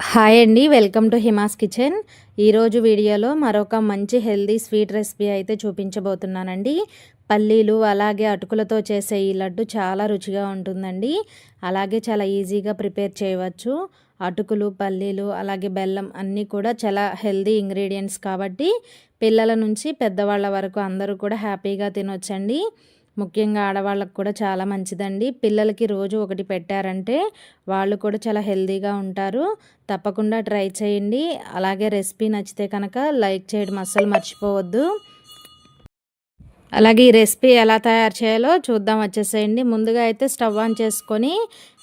Hi అండి, welcome to Hima's kitchen. ఈరోజు వీడియోలో మరొక మంచి హెల్దీ స్వీట్ రెసిపీ అయితే చూపించబోతున్నానండి. పల్లీలు అలాగే అటుకులతో చేసే ఈ లడ్డు చాలా రుచిగా ఉంటుందండి. అలాగే చాలా ఈజీగా ప్రిపేర్ చేయవచ్చు. అటుకులు, పల్లీలు అలాగే బెల్లం అన్నీ కూడా చాలా హెల్దీ ఇంగ్రీడియంట్స్ కాబట్టి పిల్లల నుంచి పెద్దవాళ్ళ వరకు అందరూ కూడా హ్యాపీగా తినొచ్చండి. ముఖ్యంగా ఆడవాళ్ళకు కూడా చాలా మంచిదండి. పిల్లలకి రోజు ఒకటి పెట్టారంటే వాళ్ళు కూడా చాలా హెల్తీగా ఉంటారు. తప్పకుండా ట్రై చేయండి. అలాగే రెసిపీ నచ్చితే కనుక లైక్ చేయడం అస్సలు మర్చిపోవద్దు. అలాగే ఈ రెసిపీ ఎలా తయారు చేయాలో చూద్దాం, వచ్చేసేయండి. ముందుగా అయితే స్టవ్ ఆన్ చేసుకొని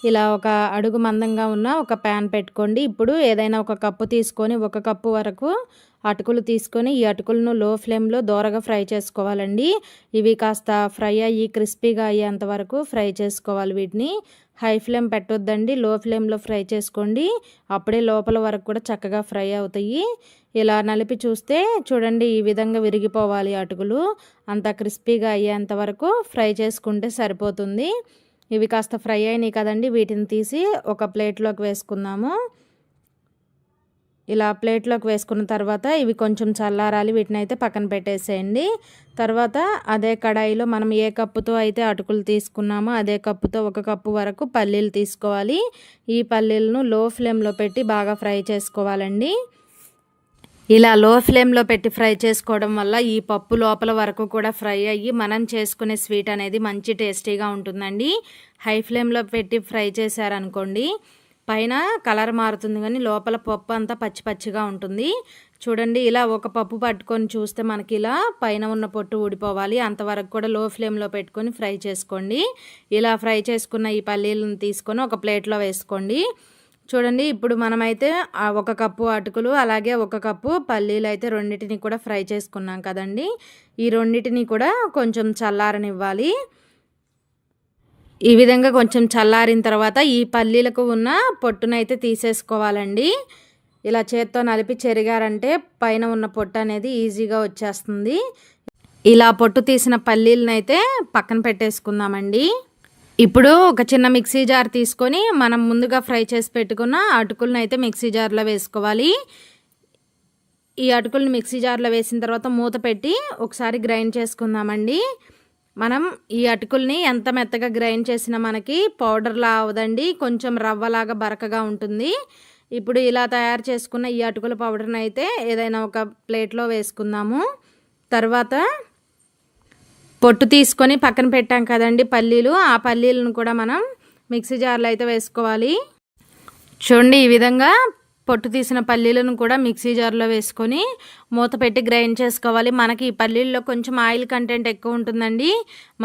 ఇలా ఒక అడుగు మందంగా ఉన్న ఒక ప్యాన్ పెట్టుకోండి. ఇప్పుడు ఏదైనా ఒక కప్పు తీసుకొని 1 కప్పు వరకు అటుకులు తీసుకొని ఈ అటుకులను లో ఫ్లేమ్లో దోరగా ఫ్రై చేసుకోవాలండి. ఇవి కాస్త ఫ్రై అయ్యి క్రిస్పీగా అయ్యేంత వరకు ఫ్రై చేసుకోవాలి. వీటిని హై ఫ్లేమ్ పెట్టొద్దండి, లో ఫ్లేమ్లో ఫ్రై చేసుకోండి. అప్పుడే లోపల వరకు కూడా చక్కగా ఫ్రై అవుతాయి. ఇలా నలిపి చూస్తే చూడండి, ఈ విధంగా విరిగిపోవాలి అటుకులు. అంత క్రిస్పీగా అయ్యేంత వరకు ఫ్రై చేసుకుంటే సరిపోతుంది. ఇవి కాస్త ఫ్రై అయినాయి కదండి, వీటిని తీసి ఒక ప్లేట్లోకి వేసుకుందాము. ఇలా ప్లేట్లోకి వేసుకున్న తర్వాత ఇవి కొంచెం చల్లారాలి. వీటిని అయితే పక్కన పెట్టేసేయండి. తర్వాత అదే కడాయిలో మనం ఏ కప్పుతో అయితే అటుకులు తీసుకున్నామో అదే కప్పుతో 1 కప్పు వరకు పల్లీలు తీసుకోవాలి. ఈ పల్లీలను లో ఫ్లేమ్లో పెట్టి బాగా ఫ్రై చేసుకోవాలండి. ఇలా లో ఫ్లేమ్లో పెట్టి ఫ్రై చేసుకోవడం వల్ల ఈ పప్పు లోపల వరకు కూడా ఫ్రై అయ్యి మనం చేసుకునే స్వీట్ అనేది మంచి టేస్టీగా ఉంటుందండి. హై ఫ్లేమ్లో పెట్టి ఫ్రై చేశారనుకోండి, పైన కలర్ మారుతుంది కానీ లోపల పప్పు అంతా పచ్చి పచ్చిగా ఉంటుంది. చూడండి, ఇలా ఒక పప్పు పట్టుకొని చూస్తే మనకి ఇలా పైన ఉన్న పొట్టు ఊడిపోవాలి. అంతవరకు కూడా లో ఫ్లేమ్లో పెట్టుకొని ఫ్రై చేసుకోండి. ఇలా ఫ్రై చేసుకున్న ఈ పల్లీలను తీసుకొని ఒక ప్లేట్లో వేసుకోండి. చూడండి, ఇప్పుడు మనమైతే 1 కప్పు అటుకులు అలాగే 1 కప్పు పల్లీలు అయితే రెండింటిని కూడా ఫ్రై చేసుకున్నాం కదండి. ఈ రెండింటిని కూడా కొంచెం చల్లారనివ్వాలి. ఈ విధంగా కొంచెం చల్లారిన తర్వాత ఈ పల్లీలకు ఉన్న పొట్టునైతే తీసేసుకోవాలండి. ఇలా చేత్తో నలిపి చెరిగారంటే పైన ఉన్న పొట్టు అనేది ఈజీగా వచ్చేస్తుంది. ఇలా పొట్టు తీసిన పల్లీలనైతే పక్కన పెట్టేసుకుందామండి. ఇప్పుడు ఒక చిన్న మిక్సీ జార్ తీసుకొని మనం ముందుగా ఫ్రై చేసి పెట్టుకున్న అటుకులను అయితే మిక్సీ జార్లో వేసుకోవాలి. ఈ అటుకులను మిక్సీ జార్లో వేసిన తర్వాత మూత పెట్టి ఒకసారి గ్రైండ్ చేసుకుందామండి. మనం ఈ అటుకుల్ని ఎంత మెత్తగా గ్రైండ్ చేసినా మనకి పౌడర్లా అవదండి, కొంచెం రవ్వలాగా బరకగా ఉంటుంది. ఇప్పుడు ఇలా తయారు చేసుకున్న ఈ అటుకుల పౌడర్ని అయితే ఏదైనా ఒక ప్లేట్లో వేసుకుందాము. తర్వాత పొట్టు తీసుకొని పక్కన పెట్టాం కదండి పల్లీలు, ఆ పల్లీలను కూడా మనం మిక్సీ జార్లో అయితే వేసుకోవాలి. చూడండి, ఈ విధంగా పొట్టు తీసిన పల్లీలను కూడా మిక్సీ జార్లో వేసుకొని మూత పెట్టి గ్రైండ్ చేసుకోవాలి. మనకి ఈ పల్లీల్లో కొంచెం ఆయిల్ కంటెంట్ ఎక్కువ ఉంటుందండి.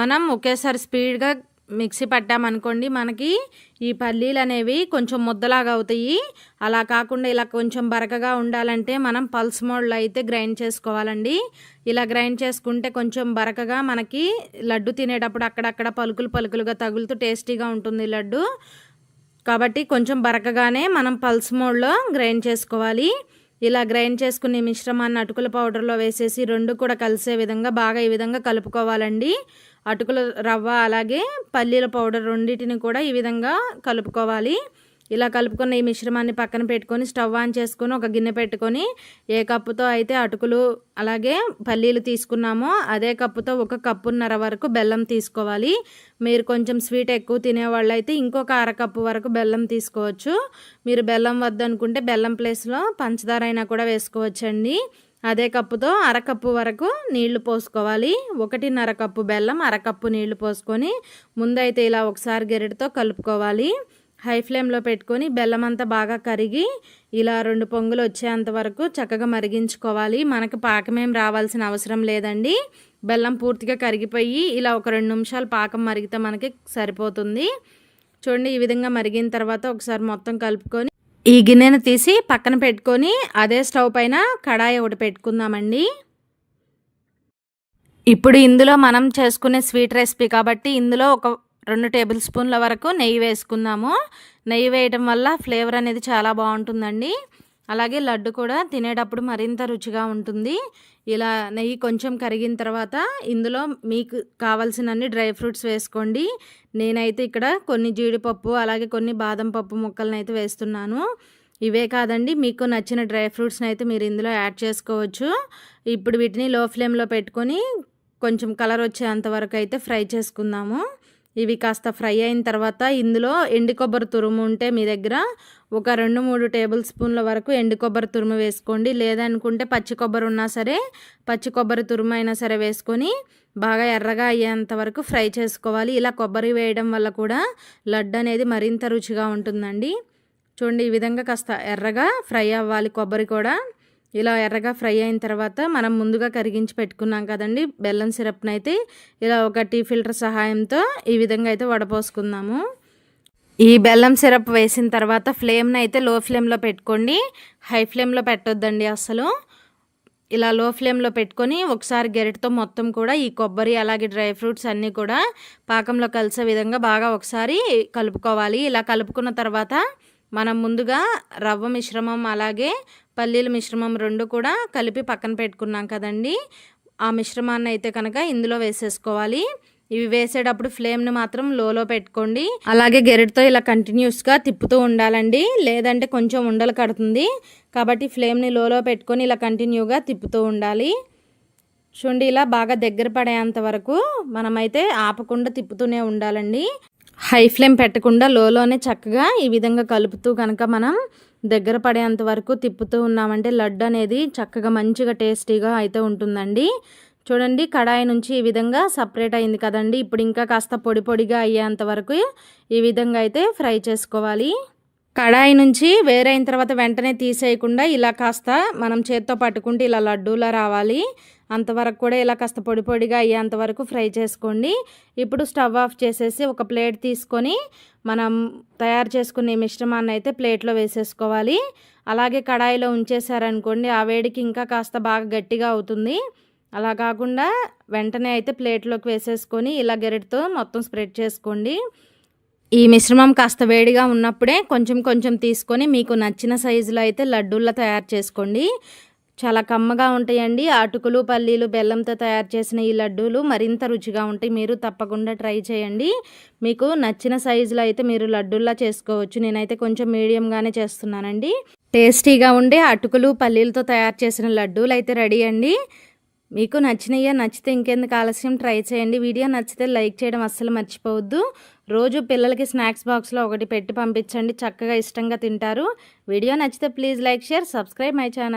మనం ఒకేసారి స్పీడ్గా మిక్సీ పట్టామనుకోండి, మనకి ఈ పల్లీలు అనేవి కొంచెం ముద్దలాగా అవుతాయి. అలా కాకుండా ఇలా కొంచెం బరకగా ఉండాలంటే మనం పల్స్ మోడ్లో అయితే గ్రైండ్ చేసుకోవాలండి. ఇలా గ్రైండ్ చేసుకుంటే కొంచెం బరకగా మనకి లడ్డు తినేటప్పుడు అక్కడక్కడ పలుకులు పలుకులుగా తగులుతూ టేస్టీగా ఉంటుంది లడ్డు. కాబట్టి కొంచెం బరకగానే మనం పల్స్ మోడ్లో గ్రైండ్ చేసుకోవాలి. ఇలా గ్రైండ్ చేసుకునే మిశ్రమాన్ని అటుకుల పౌడర్లో వేసేసి రెండు కూడా కలిసే విధంగా బాగా ఈ విధంగా కలుపుకోవాలండి. అటుకుల రవ్వ అలాగే పల్లీల పౌడర్ రెండింటిని కూడా ఈ విధంగా కలుపుకోవాలి. ఇలా కలుపుకున్న ఈ మిశ్రమాన్ని పక్కన పెట్టుకొని స్టవ్ ఆన్ చేసుకొని ఒక గిన్నె పెట్టుకొని ఏ కప్పుతో అయితే అటుకులు అలాగే పల్లీలు తీసుకున్నామో అదే కప్పుతో 1 కప్పున్నర వరకు బెల్లం తీసుకోవాలి. మీరు కొంచెం స్వీట్ ఎక్కువ తినేవాళ్ళు అయితే ఇంకొక 1/2 కప్పు వరకు బెల్లం తీసుకోవచ్చు. మీరు బెల్లం వద్దనుకుంటే బెల్లం ప్లేస్లో పంచదార అయినా కూడా వేసుకోవచ్చండి. అదే కప్పుతో 1/2 కప్పు వరకు నీళ్లు పోసుకోవాలి. 1.5 కప్పు బెల్లం 1/2 కప్పు నీళ్లు పోసుకొని ముందైతే ఇలా ఒకసారి గెరటితో కలుపుకోవాలి. హై ఫ్లేమ్లో పెట్టుకొని బెల్లం అంతా బాగా కరిగి ఇలా 2 పొంగులు వచ్చేంత వరకు చక్కగా మరిగించుకోవాలి. మనకు పాకమేం రావాల్సిన అవసరం లేదండి. బెల్లం పూర్తిగా కరిగిపోయి ఇలా ఒక 2 నిమిషాలు పాకం మరిగితే మనకి సరిపోతుంది. చూడండి, ఈ విధంగా మరిగిన తర్వాత ఒకసారి మొత్తం కలుపుకొని ఈ గిన్నెను తీసి పక్కన పెట్టుకొని అదే స్టవ్ పైన కడాయి ఒకటి పెట్టుకుందామండి. ఇప్పుడు ఇందులో మనం చేసుకునే స్వీట్ రెసిపీ కాబట్టి ఇందులో ఒక 2 టేబుల్ స్పూన్ల వరకు నెయ్యి వేసుకుందాము. నెయ్యి వేయడం వల్ల ఫ్లేవర్ అనేది చాలా బాగుంటుందండి. అలాగే లడ్డు కూడా తినేటప్పుడు మరింత రుచిగా ఉంటుంది. ఇలా నెయ్యి కొంచెం కరిగిన తర్వాత ఇందులో మీకు కావాల్సినన్ని డ్రై ఫ్రూట్స్ వేసుకోండి. నేనైతే ఇక్కడ కొన్ని జీడిపప్పు అలాగే కొన్ని బాదం పప్పు ముక్కలను అయితే వేస్తున్నాను. ఇవే కాదండి, మీకు నచ్చిన డ్రై ఫ్రూట్స్ని అయితే మీరు ఇందులో యాడ్ చేసుకోవచ్చు. ఇప్పుడు వీటిని లో ఫ్లేమ్లో పెట్టుకొని కొంచెం కలర్ వచ్చేంత వరకు అయితే ఫ్రై చేసుకుందాము. ఇవి కాస్త ఫ్రై అయిన తర్వాత ఇందులో ఎండు కొబ్బరి తురుము ఉంటే మీ దగ్గర ఒక 2-3 టేబుల్ స్పూన్ల వరకు ఎండు కొబ్బరి తురుము వేసుకోండి. లేదనుకుంటే పచ్చి కొబ్బరి ఉన్నా సరే, పచ్చి కొబ్బరి తురుము అయినా సరే వేసుకొని బాగా ఎర్రగా అయ్యేంత వరకు ఫ్రై చేసుకోవాలి. ఇలా కొబ్బరి వేయడం వల్ల కూడా లడ్డు అనేది మరింత రుచిగా ఉంటుందండి. చూడండి, ఈ విధంగా కాస్త ఎర్రగా ఫ్రై అవ్వాలి కొబ్బరి కూడా. ఇలా ఎర్రగా ఫ్రై అయిన తర్వాత మనం ముందుగా కరిగించి పెట్టుకున్నాం కదండి బెల్లం సిరప్ని అయితే ఇలా ఒక టీ ఫిల్టర్ సహాయంతో ఈ విధంగా అయితే వడపోసుకుందాము. ఈ బెల్లం సిరప్ వేసిన తర్వాత ఫ్లేమ్ని అయితే లో ఫ్లేమ్లో పెట్టుకోండి, హై ఫ్లేమ్లో పెట్టొద్దండి అసలు. ఇలా లో ఫ్లేమ్లో పెట్టుకొని ఒకసారి గెరిటతో మొత్తం కూడా ఈ కొబ్బరి అలాగే డ్రై ఫ్రూట్స్ అన్నీ కూడా పాకంలో కలిసే విధంగా బాగా ఒకసారి కలుపుకోవాలి. ఇలా కలుపుకున్న తర్వాత మనం ముందుగా రవ్వ మిశ్రమం అలాగే పల్లీల మిశ్రమం 2 కూడా కలిపి పక్కన పెట్టుకున్నాం కదండి. ఆ మిశ్రమాన్ని అయితే కనుక ఇందులో వేసేసుకోవాలి. ఇవి వేసేటప్పుడు ఫ్లేమ్ని మాత్రం లోలో పెట్టుకోండి. అలాగే గెరిటతో ఇలా కంటిన్యూస్గా తిప్పుతూ ఉండాలండి, లేదంటే కొంచెం ఉండలు కడుతుంది. కాబట్టి ఫ్లేమ్ని లోలో పెట్టుకొని ఇలా కంటిన్యూగా తిప్పుతూ ఉండాలి. చూడండి, ఇలా బాగా దగ్గర పడేంత వరకు మనమైతే ఆపకుండా తిప్పుతూనే ఉండాలండి. హై ఫ్లేమ్ పెట్టకుండా లోలోనే చక్కగా ఈ విధంగా కలుపుతూ కనుక మనం దగ్గర పడేంత వరకు తిప్పుతూ ఉన్నామంటే లడ్డు అనేది చక్కగా మంచిగా టేస్టీగా అయితే ఉంటుందండి. చూడండి, కడాయి నుంచి ఈ విధంగా సపరేట్ అయింది కదండి. ఇప్పుడు ఇంకా కాస్త పొడి పొడిగా అయ్యేంత వరకు ఈ విధంగా అయితే ఫ్రై చేసుకోవాలి. కడాయి నుంచి వేరైన తర్వాత వెంటనే తీసేయకుండా ఇలా కాస్త మనం చేత్తో పట్టుకుంటే ఇలా లడ్డూలా రావాలి. అంతవరకు కూడా ఇలా కాస్త పొడి పొడిగా అయ్యేంత వరకు ఫ్రై చేసుకోండి. ఇప్పుడు స్టవ్ ఆఫ్ చేసేసి ఒక ప్లేట్ తీసుకొని మనం తయారు చేసుకునే మిశ్రమాన్ని అయితే ప్లేట్లో వేసేసుకోవాలి. అలాగే కడాయిలో ఉంచేసారనుకోండి ఆ వేడికి ఇంకా కాస్త బాగా గట్టిగా అవుతుంది. అలా కాకుండా వెంటనే అయితే ప్లేట్లోకి వేసేసుకొని ఇలా గెరిటతో మొత్తం స్ప్రెడ్ చేసుకోండి. ఈ మిశ్రమం కాస్త వేడిగా ఉన్నప్పుడే కొంచెం కొంచెం తీసుకొని మీకు నచ్చిన సైజులో అయితే లడ్డూల్లో తయారు చేసుకోండి. చాలా కమ్మగా ఉంటాయండి. అటుకులు పల్లీలు బెల్లంతో తయారు చేసిన ఈ లడ్డూలు మరింత రుచిగా ఉంటాయి. మీరు తప్పకుండా ట్రై చేయండి. మీకు నచ్చిన సైజులో అయితే మీరు లడ్డూల్లా చేసుకోవచ్చు. నేనైతే కొంచెం మీడియంగానే చేస్తున్నానండి. టేస్టీగా ఉండే అటుకులు పల్లీలతో తయారు చేసిన లడ్డూలు అయితే రెడీ అండి. మీకు నచ్చితే ఇంకెందుకు ఆలస్యం, ట్రై చేయండి. వీడియో నచ్చితే లైక్ చేయడం అస్సలు మర్చిపోవద్దు. రోజు పిల్లలకి స్నాక్స్ బాక్స్లో ఒకటి పెట్టి పంపించండి, చక్కగా ఇష్టంగా తింటారు. వీడియో నచ్చితే please like, share, subscribe my channel.